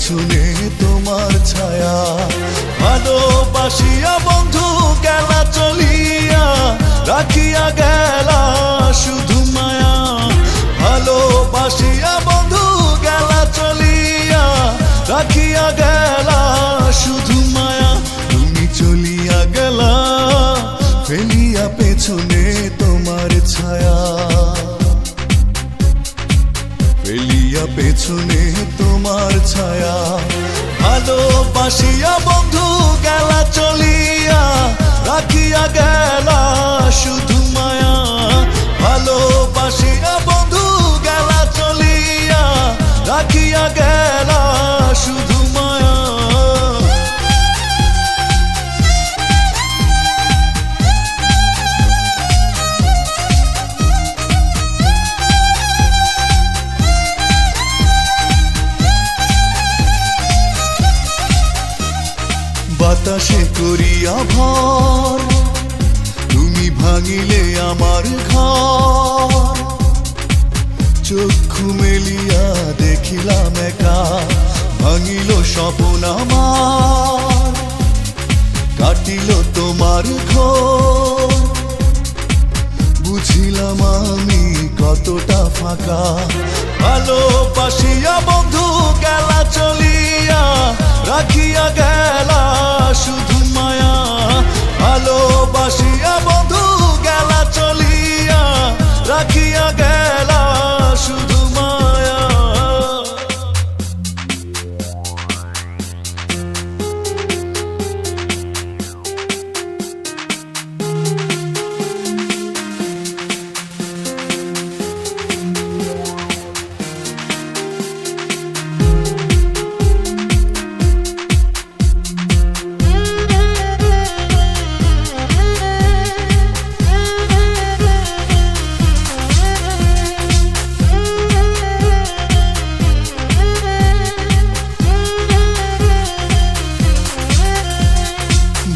পেছনে তোমার ছায়া। ভালোবাসিয়া বন্ধু গেলা চলিয়া, রাখিয়া গেলা শুধু মায়া। ভালোবাসিয়া বন্ধু গেলা চলিয়া, রাখিয়া গেলা শুধু মায়া। তুমি চলিয়া গেলা ফেলিয়া পেছনে তোমার ছায়া, ফেলিয়া পেছনে তোমার ছায়া। ভালোবাসিয়া বন্ধু গেলা চলিয়া, রাখিয়া গেলা শুধু মায়া। ভালোবাসিয়া বন্ধু গেলা চলিয়া, রাখিয়া গেলা শুধু মায়া। বাতাসে করিয়া ভর, তুমি ভাঙিলে আমার ঘর। চক্ষু মেলিয়া দেখিলাম একা, ভাঙিল স্বপ্ন আমার। কাটিল তোমার ঘোর, বুঝিলাম আমি কতটা ফাঁকা। ভালোবাসিয়া বন্ধু গেলা চলিয়া, রাখিয়া গেলা শুধু মায়া। ভালোবাসিয়া বন্ধু গেলা চলিয়া, রাখিয়া গেলা শুধু মায়া।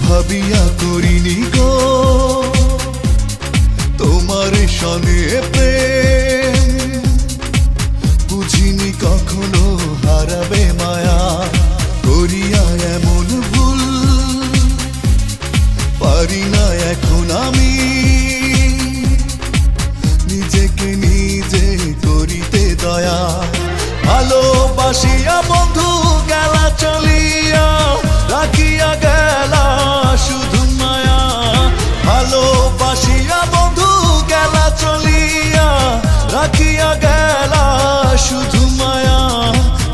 ভাবিয়া করিনি গো তোমার সনে প্রেম, বুঝিনি কখনো হারাবে মায়া। করিয়া এমন ভুল পারি না এখন আমি, নিজেকে নিজে করিতে দয়া। ভালোবাসিয়া বন্ধু গেলা চলিয়া, রাখিয়া গেলা শুধু মায়া। ভালোবাসিয়া বন্ধু গেলা চলিয়া, রাখিয়া গেলা শুধু মায়া।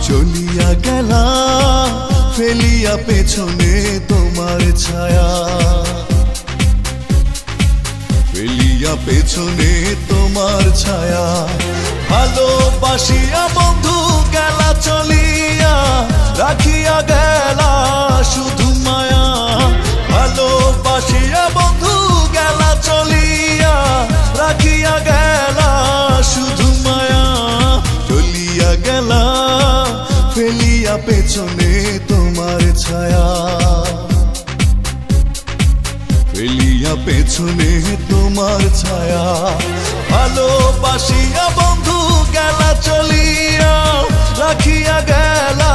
চলিয়া গেলা ফেলিয়া পেছনে তোমার ছায়া, ফেলিয়া পেছনে তোমার ছায়া। ভালোবাসিয়া বন্ধু গেলা চলিয়া, রাখিয়া গেলা শুধু মায়া। ভালোবাসিয়া বন্ধু গেলা চলিয়া, রাখিয়া গেলা শুধু মায়া। চলিয়া গেলা ফেলিয়া পেছনে তোমার ছায়া, ফেলিয়া পেছনে তোমার ছায়া। ভালোবাসিয়া বন্ধু গেলা চলিয়া, রাখিয়া গেলা